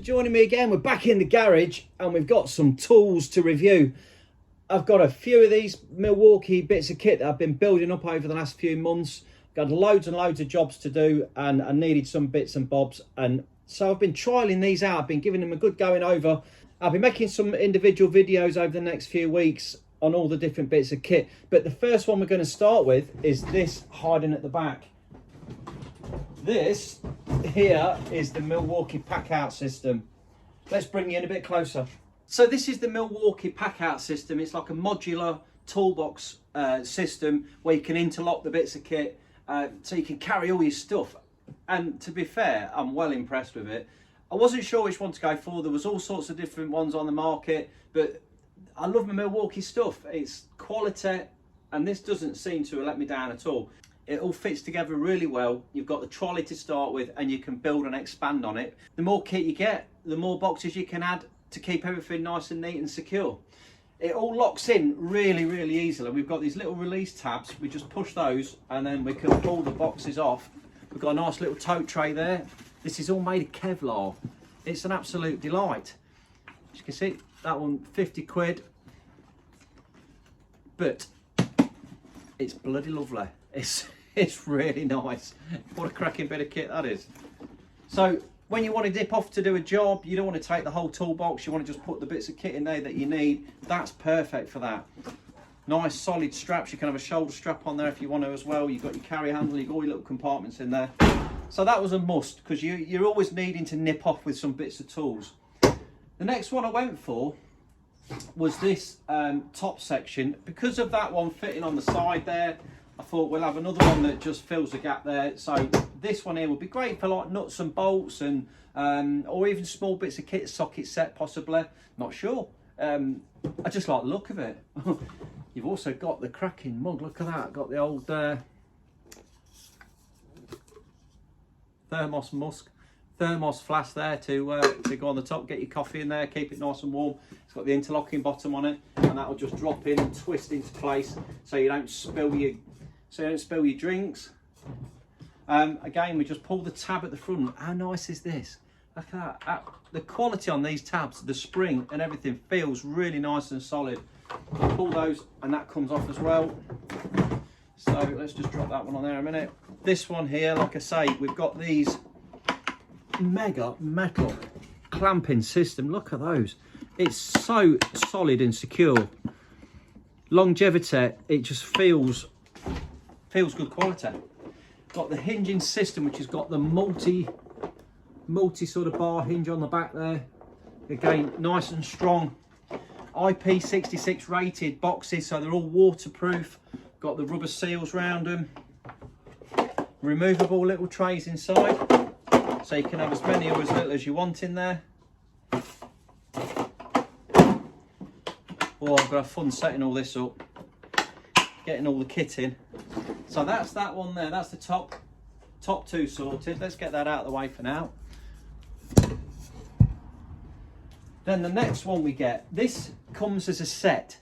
joining me again. We're back in the garage and we've got some tools to review. I've got a few of these Milwaukee bits of kit that I've been building up over the last few months. Got loads and loads of jobs to do and I needed some bits and bobs, and so I've been trialing these out. I've been giving them a good going over. I'll be making some individual videos over the next few weeks on all the different bits of kit, but the first one we're going to start with is this hiding at the back. This here is the Milwaukee Packout system. Let's bring you in a bit closer. So this is the Milwaukee Packout system. It's like a modular toolbox system where you can interlock the bits of kit so you can carry all your stuff. And to be fair, I'm well impressed with it. I wasn't sure which one to go for. There was all sorts of different ones on the market, but I love my Milwaukee stuff. It's quality, and this doesn't seem to have let me down at all. It all fits together really well. You've got the trolley to start with and you can build and expand on it. The more kit you get, the more boxes you can add to keep everything nice and neat and secure. It all locks in really, really easily. We've got these little release tabs. We just push those and then we can pull the boxes off. We've got a nice little tote tray there. This is all made of Kevlar. It's an absolute delight. As you can see, that one 50 quid. But it's bloody lovely. It's really nice. What a cracking bit of kit that is. So when you want to dip off to do a job, you don't want to take the whole toolbox, you want to just put the bits of kit in there that you need. That's perfect for that. Nice solid straps. You can have a shoulder strap on there if you want to as well. You've got your carry handle, you've got all your little compartments in there. So that was a must, because you're always needing to nip off with some bits of tools. The next one I went for was this top section. Because of that one fitting on the side there, I thought we'll have another one that just fills the gap there. So this one here would be great for like nuts and bolts and or even small bits of kit, socket set possibly, not sure. I just like the look of it. You've also got the cracking mug, look at that, got the old thermos flask there to go on the top, get your coffee in there, keep it nice and warm. It's got the interlocking bottom on it, and that will just drop in and twist into place so you don't spill your drinks. Again, we just pull the tab at the front. How nice is this? Look at that. The quality on these tabs, the spring and everything feels really nice and solid. You pull those and that comes off as well. So let's just drop that one on there a minute. This one here, like I say, we've got these mega metal clamping system. Look at those. It's so solid and secure. Longevity, it just feels good quality. Got the hinging system, which has got the multi sort of bar hinge on the back there. Again, nice and strong. IP66 rated boxes, so they're all waterproof. Got the rubber seals round them. Removable little trays inside, so you can have as many or as little as you want in there. Oh, I've got to have fun setting all this up, getting all the kit in. So that's that one there. That's the top two sorted. Let's get that out of the way for now. Then the next one we get, this comes as a set.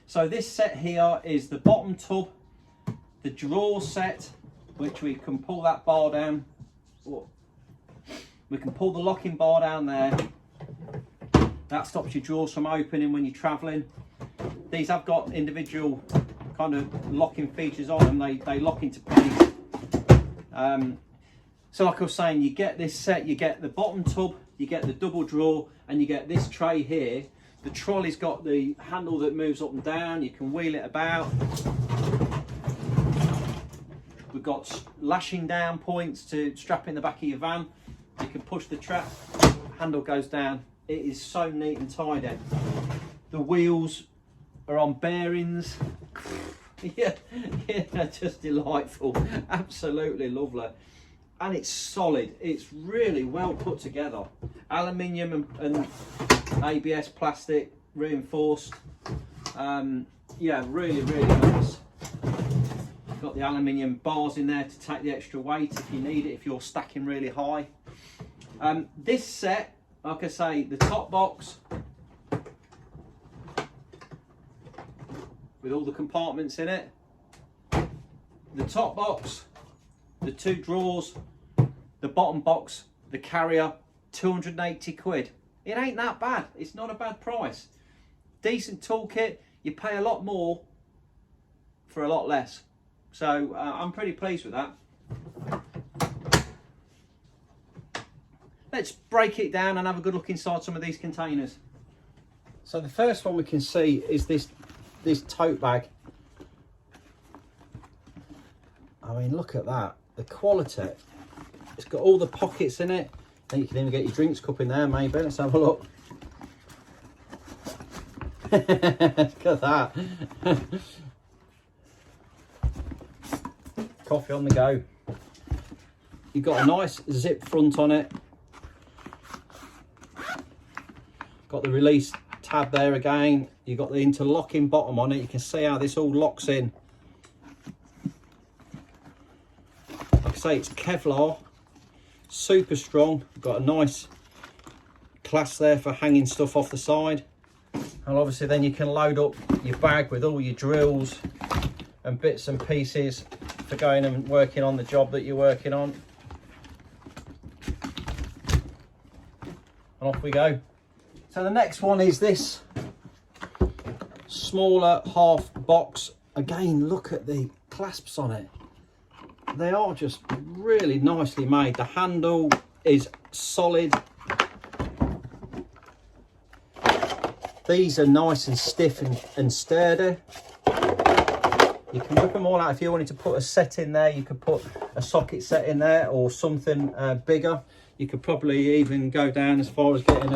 So this set here is the bottom tub, the drawer set, which we can pull that bar down. We can pull the locking bar down there. That stops your drawers from opening when you're traveling. These have got individual kind of locking features on them. They lock into place. So like I was saying, you get this set, you get the bottom tub, you get the double drawer, and you get this tray here. The trolley's got the handle that moves up and down. You can wheel it about. We've got lashing down points to strap in the back of your van. You can push the trap, handle goes down. It is so neat and tidy. The wheels are on bearings. yeah, just delightful. Absolutely lovely. And it's solid. It's really well put together. Aluminium and ABS plastic reinforced. Yeah, really, really nice. Got the aluminium bars in there to take the extra weight if you need it, if you're stacking really high. This set, like I say, the top box with all the compartments in it, the top box, the two drawers, the bottom box, the carrier, 280 quid. It ain't that bad. It's not a bad price. Decent toolkit. You pay a lot more for a lot less. So I'm pretty pleased with that. Let's break it down and have a good look inside some of these containers. So the first one we can see is this tote bag. I mean, look at that. The quality. It's got all the pockets in it. And you can even get your drinks cup in there, maybe. Let's have a look. Look at that. Coffee on the go. You've got a nice zip front on it. Got the release tab there again. You've got the interlocking bottom on it. You can see how this all locks in. Like I say, it's Kevlar. Super strong. Got a nice clasp there for hanging stuff off the side. And obviously then you can load up your bag with all your drills and bits and pieces for going and working on the job that you're working on. And off we go. So the next one is this smaller half box. Again, look at the clasps on it. They are just really nicely made. The handle is solid. These are nice and stiff and sturdy. You can whip them all out. If you wanted to put a set in there, you could put a socket set in there or something bigger. You could probably even go down as far as getting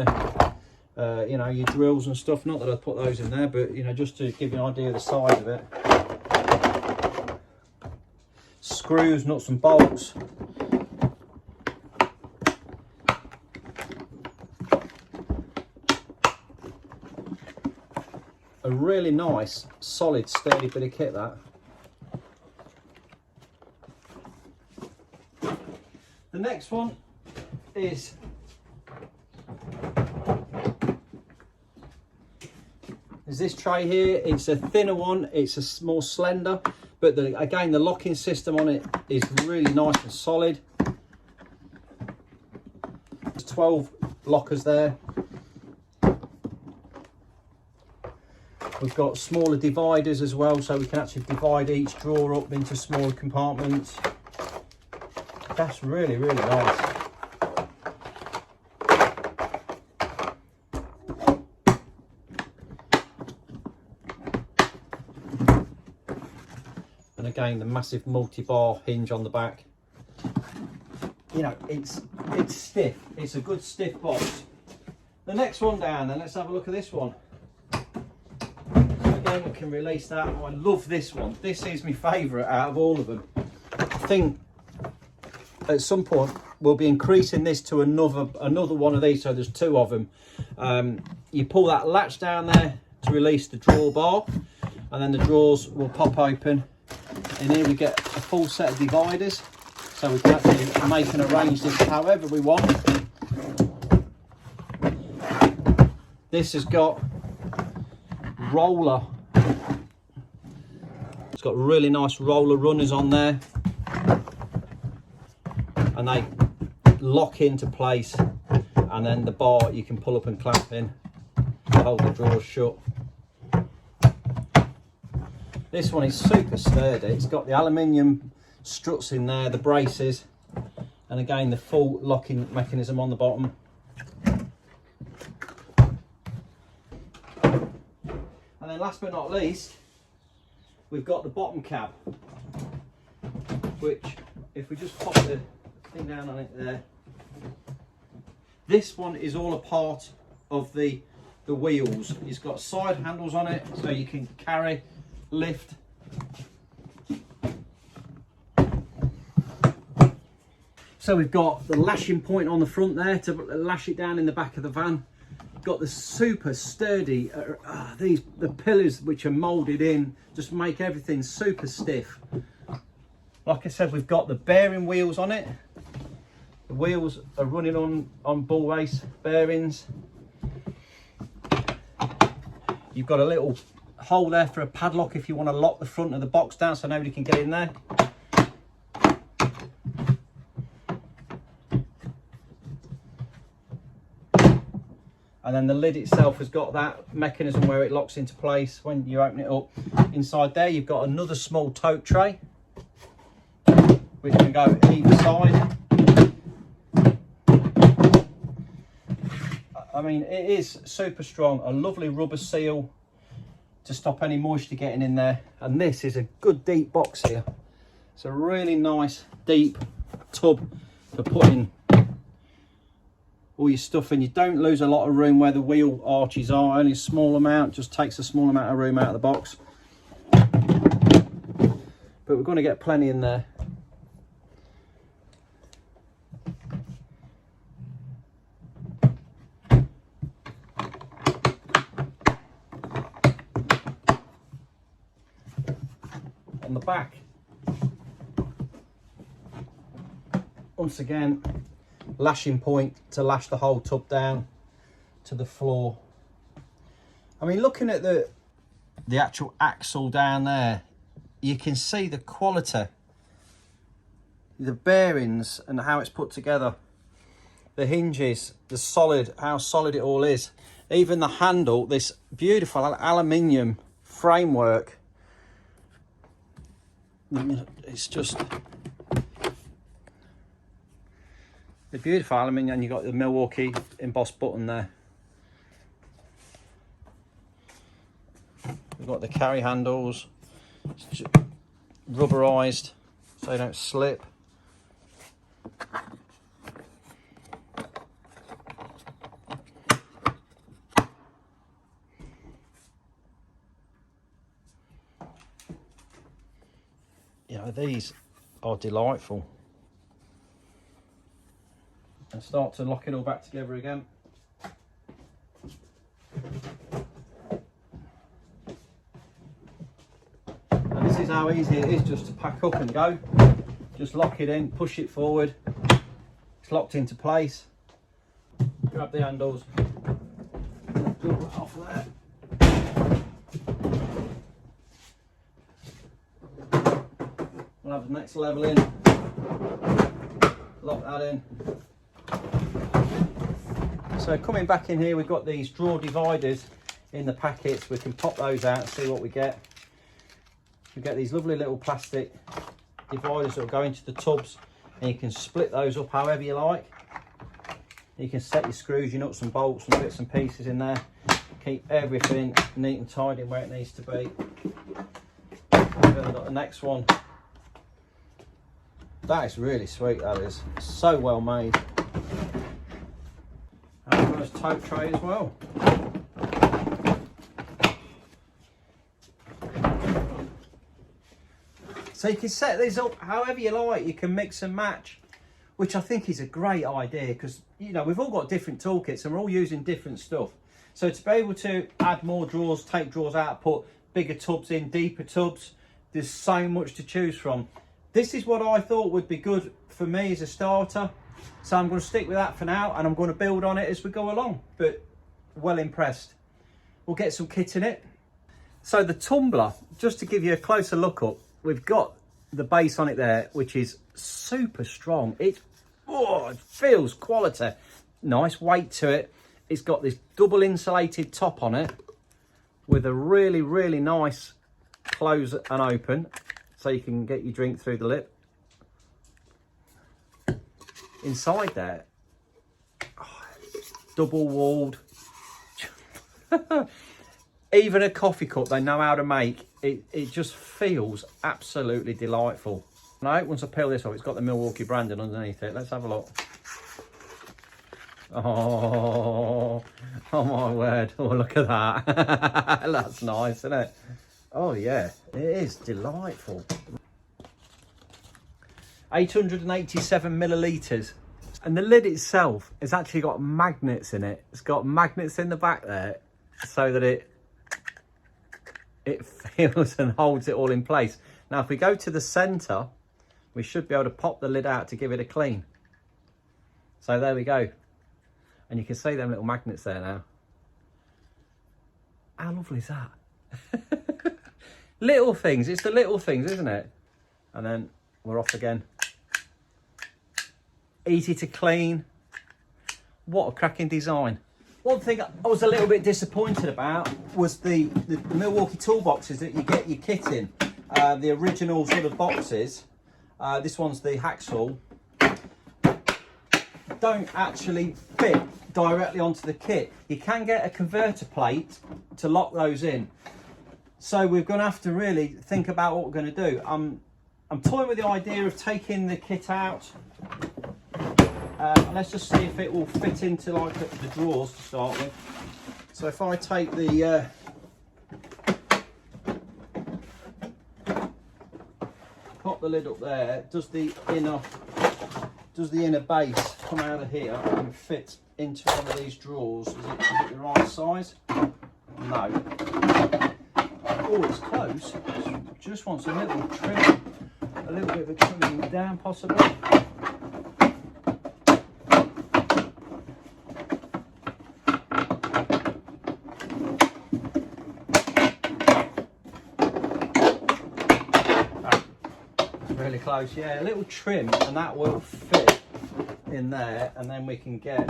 you know, your drills and stuff. Not that I'd put those in there, but you know, just to give you an idea of the size of it. Screws, nuts and bolts. A really nice, solid, sturdy bit of kit, that. The next one is this tray here. It's a thinner one, it's more slender, but again the locking system on it is really nice and solid. There's 12 lockers there. We've got smaller dividers as well, so we can actually divide each drawer up into smaller compartments. That's really, really nice. And again, the massive multi-bar hinge on the back. You know, it's stiff. It's a good stiff box. The next one down, then let's have a look at this one. Again, we can release that. Oh, I love this one. This is my favourite out of all of them. I think at some point we'll be increasing this to another one of these, so there's two of them. You pull that latch down there to release the drawer bar, and then the drawers will pop open. And here we get a full set of dividers, so we can actually make and arrange this however we want. This has got roller. It's got really nice roller runners on there, and they lock into place, and then the bar you can pull up and clamp in to hold the drawers shut. This one is super sturdy. It's got the aluminium struts in there, the braces, and again the full locking mechanism on the bottom. And then last but not least, we've got the bottom cab, which if we just pop the thing down on it there, this one is all a part of the wheels. It's got side handles on it, so you can carry, lift. So we've got the lashing point on the front there to lash it down in the back of the van. Got the super sturdy the pillars which are molded in, just make everything super stiff. Like I said, we've got the bearing wheels on it. The wheels are running on bull race bearings. You've got a little hole there for a padlock if you want to lock the front of the box down so nobody can get in there. And then the lid itself has got that mechanism where it locks into place when you open it up. Inside there, you've got another small tote tray, which can go either side. I mean, it is super strong, a lovely rubber seal to stop any moisture getting in there. And this is a good deep box here. It's a really nice deep tub for putting all your stuff in. You don't lose a lot of room where the wheel arches are, only a small amount, just takes a small amount of room out of the box. But we're going to get plenty in there. On the back, once again, lashing point to lash the whole tub down to the floor. I mean, looking at the actual axle down there, you can see the quality, the bearings and how it's put together, the hinges, the solid, how solid it all is. Even the handle, this beautiful aluminium framework, it's just the beautiful aluminium, and you've got the Milwaukee embossed button there. We've got the carry handles, rubberized so they don't slip. You know, these are delightful. And start to lock it all back together again. And this is how easy it is just to pack up and go. Just lock it in, push it forward. It's locked into place. Grab the handles, pull it off there. We'll have the next level in, lock that in. So coming back in here, we've got these drawer dividers in the packets. We can pop those out and see what we get. We get these lovely little plastic dividers that will go into the tubs, and you can split those up however you like. You can set your screws, your nuts and bolts and bits and pieces in there. Keep everything neat and tidy where it needs to be. We've then got the next one. That is really sweet, that is. So well made. And a nice tote tray as well. So you can set these up however you like. You can mix and match, which I think is a great idea, because, you know, we've all got different toolkits and we're all using different stuff. So to be able to add more drawers, take drawers out, put bigger tubs in, deeper tubs, there's so much to choose from. This is what I thought would be good for me as a starter. So I'm going to stick with that for now, and I'm going to build on it as we go along. But well impressed. We'll get some kit in it. So the tumbler, just to give you a closer look up, we've got the base on it there, which is super strong. It feels quality. Nice weight to it. It's got this double insulated top on it with a really, really nice close and open, so you can get your drink through the lip. Inside there, double walled. Even a coffee cup they know how to make. It just feels absolutely delightful. Now, once I peel this off, it's got the Milwaukee branding underneath it. Let's have a look. Oh my word. Oh, look at that. That's nice, isn't it? Oh yeah, it is delightful. 887 millilitres. And the lid itself has actually got magnets in it. It's got magnets in the back there so that it feels and holds it all in place. Now, if we go to the centre, we should be able to pop the lid out to give it a clean. So there we go. And you can see them little magnets there now. How lovely is that? Little things, it's the little things, isn't it? And then we're off again. Easy to clean. What a cracking design. One thing I was a little bit disappointed about was the Milwaukee toolboxes that you get your kit in. The original sort of boxes, this one's the hacksaw, don't actually fit directly onto the kit. You can get a converter plate to lock those in. So we're going to have to really think about what we're going to do. I'm toying with the idea of taking the kit out. Let's just see if it will fit into like the drawers to start with. So if I take the pop the lid up there, does the inner base come out of here and fit into one of these drawers? Is it the right size? No. Oh, it's close. Just wants a little trim, a little bit of a trimming down possibly. Really close, yeah, a little trim and that will fit in there, and then we can get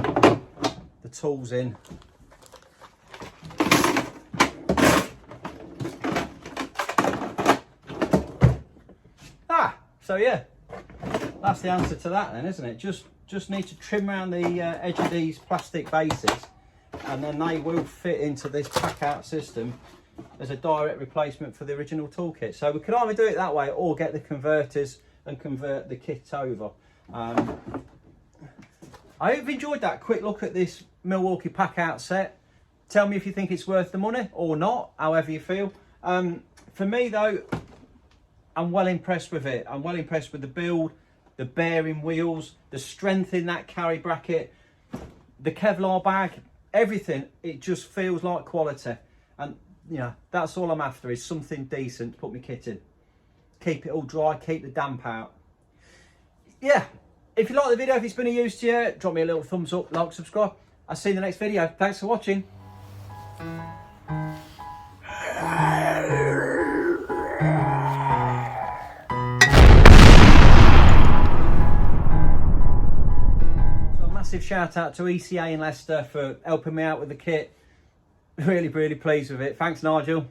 the tools in. So yeah, that's the answer to that then, isn't it? Just need to trim around the edge of these plastic bases, and then they will fit into this Packout system as a direct replacement for the original toolkit. So we can either do it that way or get the converters and convert the kit over. I hope you've enjoyed that quick look at this Milwaukee Packout set. Tell me if you think it's worth the money or not, however you feel. For me though, I'm well impressed with it. I'm well impressed with the build, the bearing wheels, the strength in that carry bracket, the Kevlar bag, everything. It just feels like quality. And you know, that's all I'm after, is something decent to put my kit in. Keep it all dry, keep the damp out. Yeah, if you like the video, if it's been of use to you, drop me a little thumbs up, like, subscribe. I'll see you in the next video. Thanks for watching. Massive shout out to ECA in Leicester for helping me out with the kit. Really pleased with it. Thanks, Nigel.